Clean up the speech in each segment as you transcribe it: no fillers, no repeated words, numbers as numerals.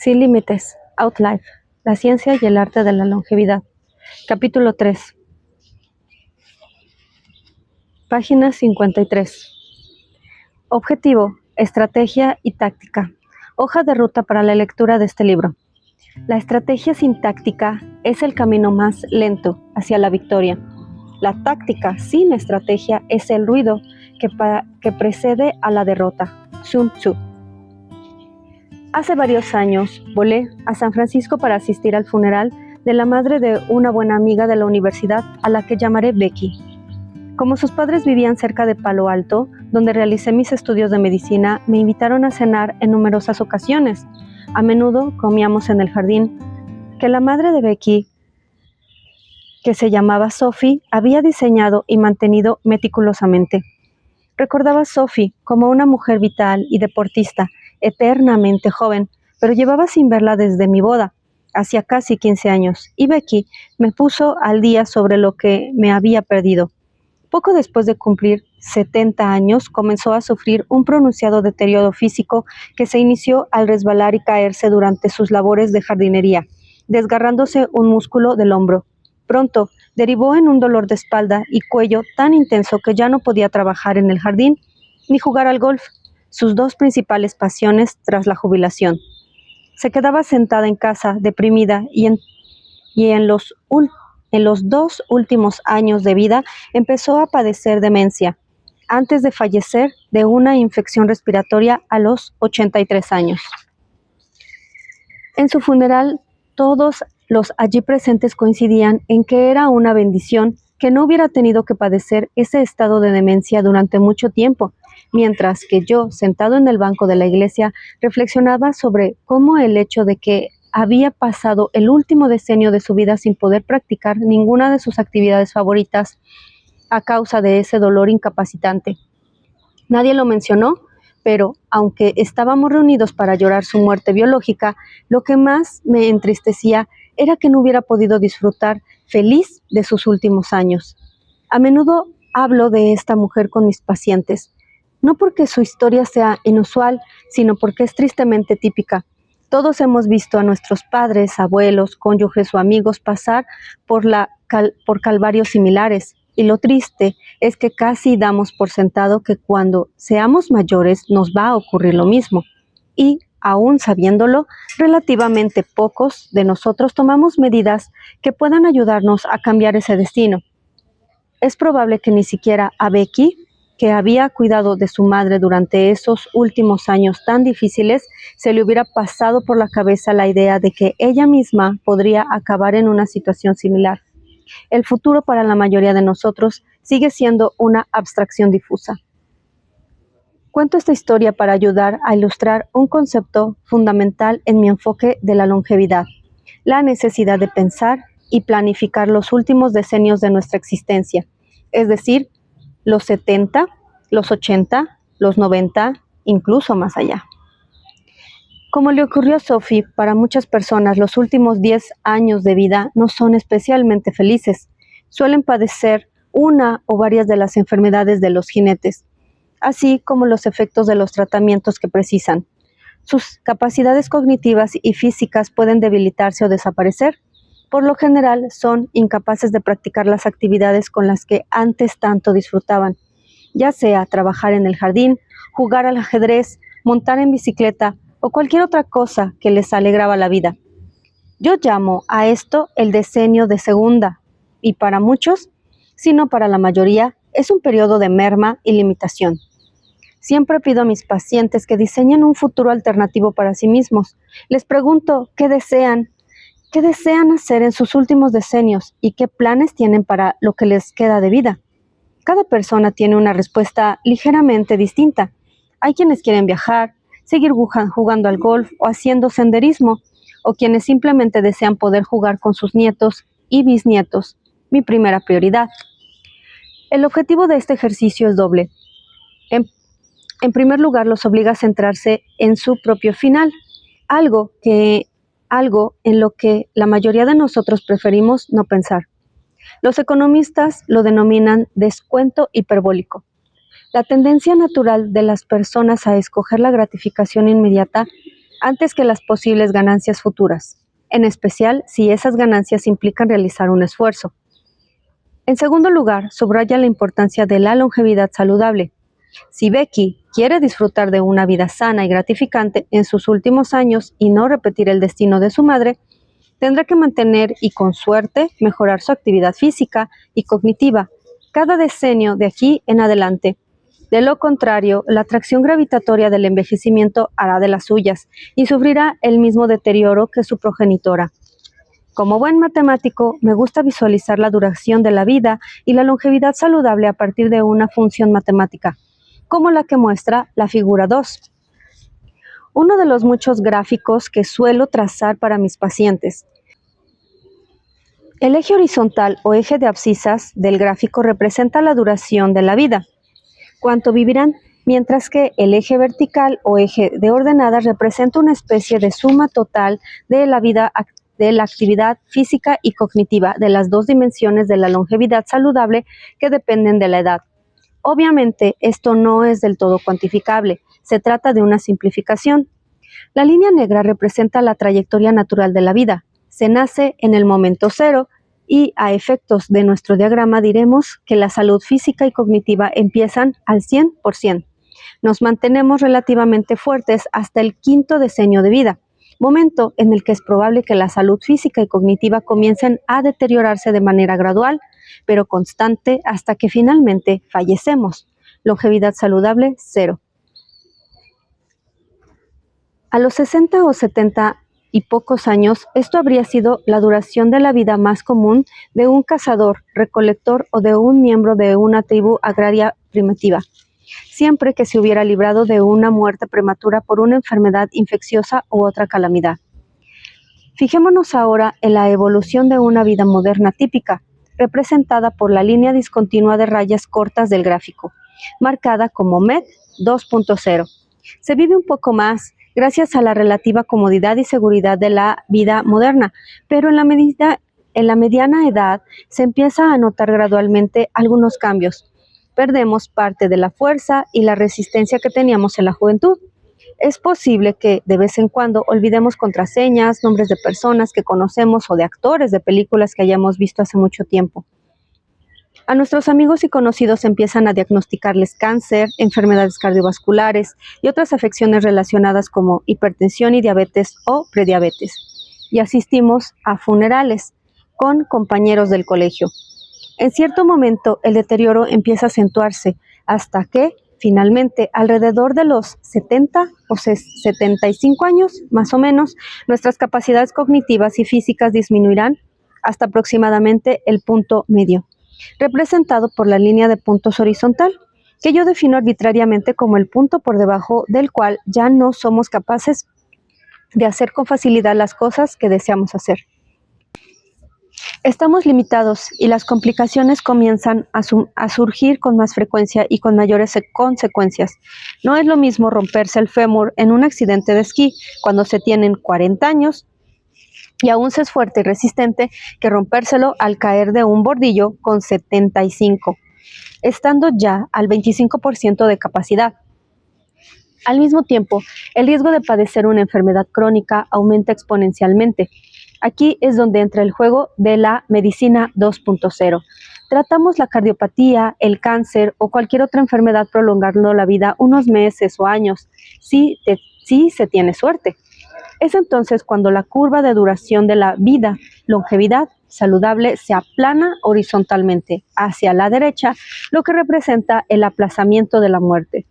Sin límites, Outlife, la ciencia y el arte de la longevidad. Capítulo 3. Página 53. Objetivo, estrategia y táctica. Hoja de ruta para la lectura de este libro. La estrategia sin táctica es el camino más lento hacia la victoria. La táctica sin estrategia es el ruido que precede a la derrota. Sun Tzu. Hace varios años volé a San Francisco para asistir al funeral de la madre de una buena amiga de la universidad a la que llamaré Becky. Como sus padres vivían cerca de Palo Alto, donde realicé mis estudios de medicina, me invitaron a cenar en numerosas ocasiones. A menudo comíamos en el jardín que la madre de Becky, que se llamaba Sophie, había diseñado y mantenido meticulosamente. Recordaba a Sophie como una mujer vital y deportista, eternamente joven, pero llevaba sin verla desde mi boda, hacía casi 15 años, y Becky me puso al día sobre lo que me había perdido. Poco después de cumplir 70 años, comenzó a sufrir un pronunciado deterioro físico que se inició al resbalar y caerse durante sus labores de jardinería, desgarrándose un músculo del hombro. Pronto, derivó en un dolor de espalda y cuello tan intenso que ya no podía trabajar en el jardín ni jugar al golf, sus dos principales pasiones tras la jubilación. Se quedaba sentada en casa, deprimida, y en los 2 últimos años de vida empezó a padecer demencia, antes de fallecer de una infección respiratoria a los 83 años. En su funeral, todos los allí presentes coincidían en que era una bendición que no hubiera tenido que padecer ese estado de demencia durante mucho tiempo, mientras que yo, sentado en el banco de la iglesia, reflexionaba sobre cómo el hecho de que había pasado el último decenio de su vida sin poder practicar ninguna de sus actividades favoritas a causa de ese dolor incapacitante. Nadie lo mencionó, pero aunque estábamos reunidos para llorar su muerte biológica, lo que más me entristecía era que no hubiera podido disfrutar feliz de sus últimos años. A menudo hablo de esta mujer con mis pacientes, no porque su historia sea inusual, sino porque es tristemente típica. Todos hemos visto a nuestros padres, abuelos, cónyuges o amigos pasar por calvarios similares, y lo triste es que casi damos por sentado que cuando seamos mayores nos va a ocurrir lo mismo. Y, aún sabiéndolo, relativamente pocos de nosotros tomamos medidas que puedan ayudarnos a cambiar ese destino. Es probable que ni siquiera a Becky, que había cuidado de su madre durante esos últimos años tan difíciles, se le hubiera pasado por la cabeza la idea de que ella misma podría acabar en una situación similar. El futuro para la mayoría de nosotros sigue siendo una abstracción difusa. Cuento esta historia para ayudar a ilustrar un concepto fundamental en mi enfoque de la longevidad: la necesidad de pensar y planificar los últimos decenios de nuestra existencia, es decir, los 70, los 80, los 90, incluso más allá. Como le ocurrió a Sophie, para muchas personas los últimos 10 años de vida no son especialmente felices. Suelen padecer una o varias de las enfermedades de los jinetes, así como los efectos de los tratamientos que precisan. Sus capacidades cognitivas y físicas pueden debilitarse o desaparecer. Por lo general, son incapaces de practicar las actividades con las que antes tanto disfrutaban, ya sea trabajar en el jardín, jugar al ajedrez, montar en bicicleta o cualquier otra cosa que les alegraba la vida. Yo llamo a esto el decenio de segunda, y para muchos, si no para la mayoría, es un periodo de merma y limitación. Siempre pido a mis pacientes que diseñen un futuro alternativo para sí mismos. Les pregunto qué desean hacer en sus últimos decenios y qué planes tienen para lo que les queda de vida. Cada persona tiene una respuesta ligeramente distinta. Hay quienes quieren viajar, seguir jugando al golf o haciendo senderismo, o quienes simplemente desean poder jugar con sus nietos y bisnietos. Mi primera prioridad. El objetivo de este ejercicio es doble. En primer lugar, los obliga a centrarse en su propio final, algo en lo que la mayoría de nosotros preferimos no pensar. Los economistas lo denominan descuento hiperbólico. La tendencia natural de las personas a escoger la gratificación inmediata antes que las posibles ganancias futuras, en especial si esas ganancias implican realizar un esfuerzo. En segundo lugar, subraya la importancia de la longevidad saludable. Si Becky quiere disfrutar de una vida sana y gratificante en sus últimos años y no repetir el destino de su madre, tendrá que mantener y, con suerte, mejorar su actividad física y cognitiva cada decenio de aquí en adelante. De lo contrario, la atracción gravitatoria del envejecimiento hará de las suyas y sufrirá el mismo deterioro que su progenitora. Como buen matemático, me gusta visualizar la duración de la vida y la longevidad saludable a partir de una función matemática, como la que muestra la figura 2. Uno de los muchos gráficos que suelo trazar para mis pacientes. El eje horizontal o eje de abscisas del gráfico representa la duración de la vida, cuánto vivirán, mientras que el eje vertical o eje de ordenadas representa una especie de suma total de la vida de la actividad física y cognitiva de las dos dimensiones de la longevidad saludable que dependen de la edad. Obviamente, esto no es del todo cuantificable, se trata de una simplificación. La línea negra representa la trayectoria natural de la vida. Se nace en el momento cero y a efectos de nuestro diagrama diremos que la salud física y cognitiva empiezan al 100%. Nos mantenemos relativamente fuertes hasta el quinto decenio de vida, momento en el que es probable que la salud física y cognitiva comiencen a deteriorarse de manera gradual, pero constante hasta que finalmente fallecemos. Longevidad saludable 0. A los 60 o 70 y pocos años, esto habría sido la duración de la vida más común de un cazador, recolector o de un miembro de una tribu agraria primitiva, siempre que se hubiera librado de una muerte prematura por una enfermedad infecciosa u otra calamidad. Fijémonos ahora en la evolución de una vida moderna típica, representada por la línea discontinua de rayas cortas del gráfico, marcada como MED 2.0. Se vive un poco más gracias a la relativa comodidad y seguridad de la vida moderna, pero en la mediana edad se empieza a notar gradualmente algunos cambios. Perdemos parte de la fuerza y la resistencia que teníamos en la juventud. Es posible que de vez en cuando olvidemos contraseñas, nombres de personas que conocemos o de actores de películas que hayamos visto hace mucho tiempo. A nuestros amigos y conocidos empiezan a diagnosticarles cáncer, enfermedades cardiovasculares y otras afecciones relacionadas como hipertensión y diabetes o prediabetes. Y asistimos a funerales con compañeros del colegio. En cierto momento el deterioro empieza a acentuarse hasta que, finalmente, alrededor de los 70 o 75 años, más o menos, nuestras capacidades cognitivas y físicas disminuirán hasta aproximadamente el punto medio, representado por la línea de puntos horizontal, que yo defino arbitrariamente como el punto por debajo del cual ya no somos capaces de hacer con facilidad las cosas que deseamos hacer. Estamos limitados y las complicaciones comienzan a surgir con más frecuencia y con mayores consecuencias. No es lo mismo romperse el fémur en un accidente de esquí cuando se tienen 40 años y aún se es fuerte y resistente que rompérselo al caer de un bordillo con 75, estando ya al 25% de capacidad. Al mismo tiempo, el riesgo de padecer una enfermedad crónica aumenta exponencialmente. Aquí es donde entra el juego de la medicina 2.0. Tratamos la cardiopatía, el cáncer o cualquier otra enfermedad prolongando la vida unos meses o años, si se tiene suerte. Es entonces cuando la curva de duración de la vida, longevidad saludable, se aplana horizontalmente hacia la derecha, lo que representa el aplazamiento de la muerte.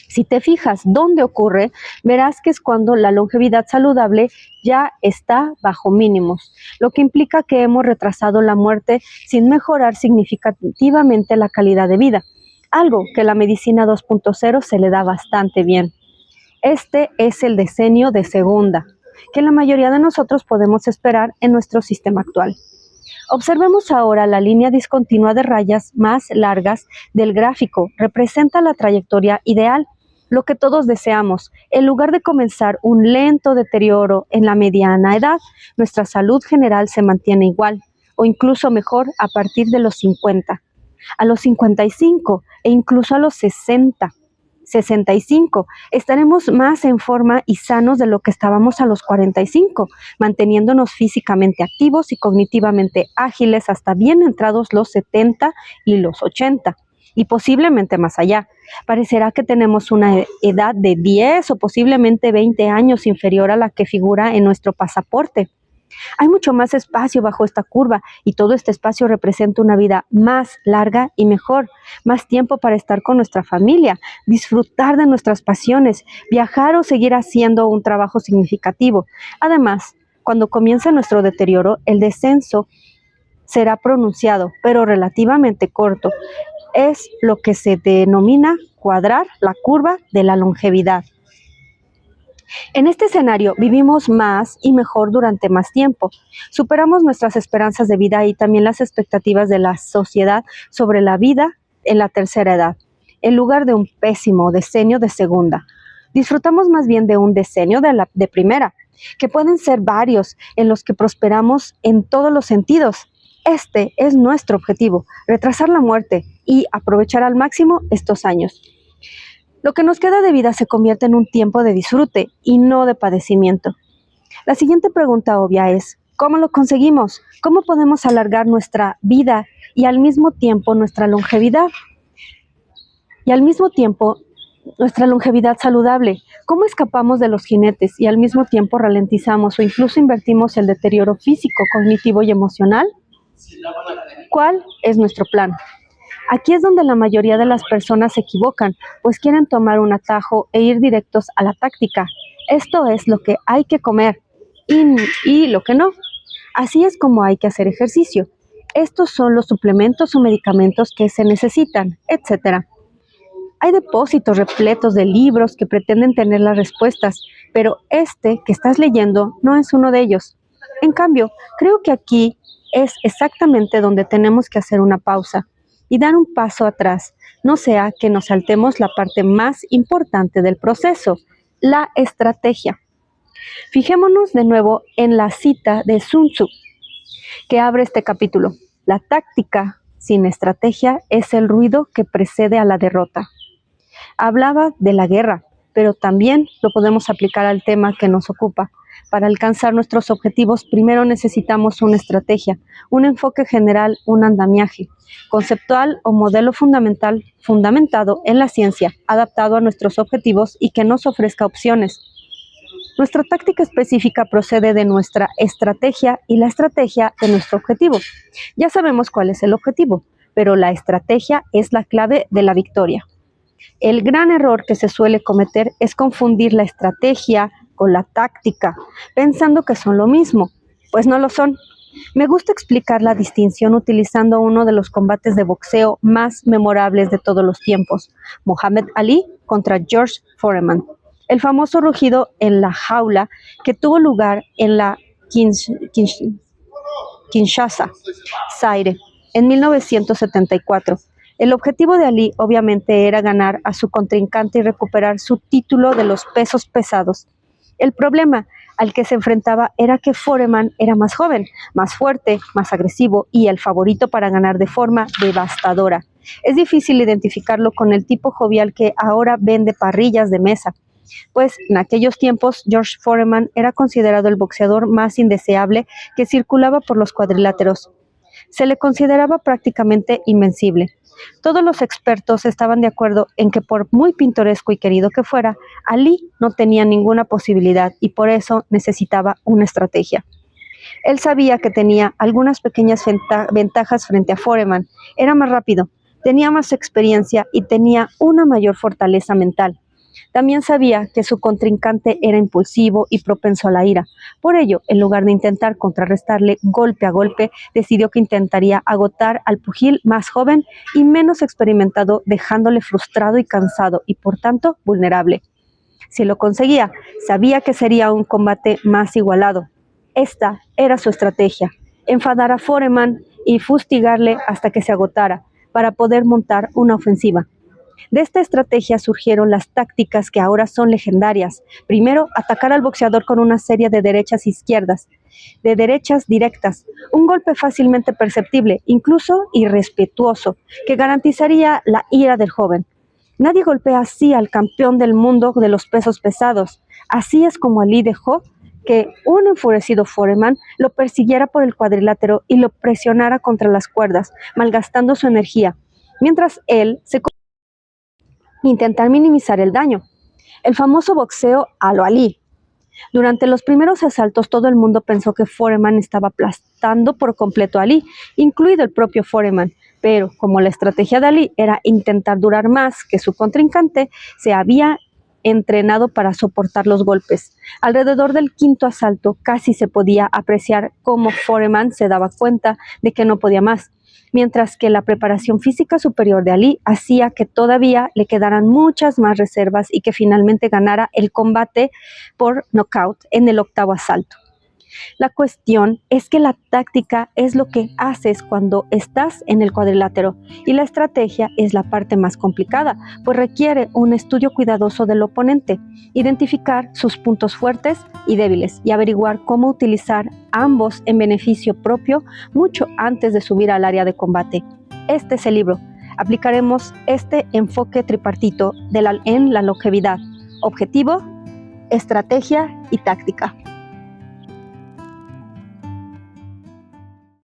Si te fijas dónde ocurre, verás que es cuando la longevidad saludable ya está bajo mínimos, lo que implica que hemos retrasado la muerte sin mejorar significativamente la calidad de vida, algo que la medicina 2.0 se le da bastante bien. Este es el decenio de segunda, que la mayoría de nosotros podemos esperar en nuestro sistema actual. Observemos ahora la línea discontinua de rayas más largas del gráfico. Representa la trayectoria ideal, lo que todos deseamos. En lugar de comenzar un lento deterioro en la mediana edad, nuestra salud general se mantiene igual o incluso mejor a partir de los 50, a los 55 e incluso a los 60. 65. Estaremos más en forma y sanos de lo que estábamos a los 45, manteniéndonos físicamente activos y cognitivamente ágiles hasta bien entrados los 70 y los 80, y posiblemente más allá. Parecerá que tenemos una edad de 10 o posiblemente 20 años inferior a la que figura en nuestro pasaporte. Hay mucho más espacio bajo esta curva y todo este espacio representa una vida más larga y mejor, más tiempo para estar con nuestra familia, disfrutar de nuestras pasiones, viajar o seguir haciendo un trabajo significativo. Además, cuando comienza nuestro deterioro, el descenso será pronunciado, pero relativamente corto. Es lo que se denomina cuadrar la curva de la longevidad. En este escenario vivimos más y mejor durante más tiempo. Superamos nuestras esperanzas de vida y también las expectativas de la sociedad sobre la vida en la tercera edad, en lugar de un pésimo decenio de segunda. Disfrutamos más bien de un decenio de primera, que pueden ser varios, en los que prosperamos en todos los sentidos. Este es nuestro objetivo, retrasar la muerte y aprovechar al máximo estos años. Lo que nos queda de vida se convierte en un tiempo de disfrute y no de padecimiento. La siguiente pregunta obvia es, ¿cómo lo conseguimos? ¿Cómo podemos alargar nuestra vida y al mismo tiempo nuestra longevidad? Y al mismo tiempo nuestra longevidad saludable. ¿Cómo escapamos de los jinetes y al mismo tiempo ralentizamos o incluso invertimos el deterioro físico, cognitivo y emocional? ¿Cuál es nuestro plan? Aquí es donde la mayoría de las personas se equivocan, pues quieren tomar un atajo e ir directos a la táctica. Esto es lo que hay que comer y lo que no. Así es como hay que hacer ejercicio. Estos son los suplementos o medicamentos que se necesitan, etc. Hay depósitos repletos de libros que pretenden tener las respuestas, pero este que estás leyendo no es uno de ellos. En cambio, creo que aquí es exactamente donde tenemos que hacer una pausa y dar un paso atrás, no sea que nos saltemos la parte más importante del proceso, la estrategia. Fijémonos de nuevo en la cita de Sun Tzu, que abre este capítulo. La táctica sin estrategia es el ruido que precede a la derrota. Hablaba de la guerra, pero también lo podemos aplicar al tema que nos ocupa. Para alcanzar nuestros objetivos, primero necesitamos una estrategia, un enfoque general, un andamiaje conceptual o modelo fundamentado en la ciencia, adaptado a nuestros objetivos y que nos ofrezca opciones. Nuestra táctica específica procede de nuestra estrategia y la estrategia de nuestro objetivo. Ya sabemos cuál es el objetivo, pero la estrategia es la clave de la victoria. El gran error que se suele cometer es confundir la estrategia con la táctica, pensando que son lo mismo, pues no lo son. Me gusta explicar la distinción utilizando uno de los combates de boxeo más memorables de todos los tiempos, Muhammad Ali contra George Foreman, el famoso rugido en la jaula que tuvo lugar en la Kinshasa, Zaire, en 1974. El objetivo de Ali obviamente era ganar a su contrincante y recuperar su título de los pesos pesados. El problema al que se enfrentaba era que Foreman era más joven, más fuerte, más agresivo y el favorito para ganar de forma devastadora. Es difícil identificarlo con el tipo jovial que ahora vende parrillas de mesa, pues en aquellos tiempos George Foreman era considerado el boxeador más indeseable que circulaba por los cuadriláteros. Se le consideraba prácticamente invencible. Todos los expertos estaban de acuerdo en que por muy pintoresco y querido que fuera, Ali no tenía ninguna posibilidad y por eso necesitaba una estrategia. Él sabía que tenía algunas pequeñas ventajas frente a Foreman. Era más rápido, tenía más experiencia y tenía una mayor fortaleza mental. También sabía que su contrincante era impulsivo y propenso a la ira. Por ello, en lugar de intentar contrarrestarle golpe a golpe, decidió que intentaría agotar al pugil más joven y menos experimentado, dejándole frustrado y cansado y, por tanto, vulnerable. Si lo conseguía, sabía que sería un combate más igualado. Esta era su estrategia: enfadar a Foreman y fustigarle hasta que se agotara, para poder montar una ofensiva. De esta estrategia surgieron las tácticas que ahora son legendarias. Primero, atacar al boxeador con una serie de derechas e izquierdas, de derechas directas, un golpe fácilmente perceptible, incluso irrespetuoso, que garantizaría la ira del joven. Nadie golpea así al campeón del mundo de los pesos pesados. Así es como Ali dejó que un enfurecido Foreman lo persiguiera por el cuadrilátero y lo presionara contra las cuerdas, malgastando su energía, mientras él se intentar minimizar el daño. El famoso boxeo a lo Ali. Durante los primeros asaltos todo el mundo pensó que Foreman estaba aplastando por completo a Ali, incluido el propio Foreman, pero como la estrategia de Ali era intentar durar más que su contrincante, se había entrenado para soportar los golpes. Alrededor del quinto asalto casi se podía apreciar cómo Foreman se daba cuenta de que no podía más, mientras que la preparación física superior de Ali hacía que todavía le quedaran muchas más reservas y que finalmente ganara el combate por nocaut en el octavo asalto. La cuestión es que la táctica es lo que haces cuando estás en el cuadrilátero y la estrategia es la parte más complicada, pues requiere un estudio cuidadoso del oponente, identificar sus puntos fuertes y débiles y averiguar cómo utilizar ambos en beneficio propio mucho antes de subir al área de combate. Este es el libro. Aplicaremos este enfoque tripartito en la longevidad: objetivo, estrategia y táctica.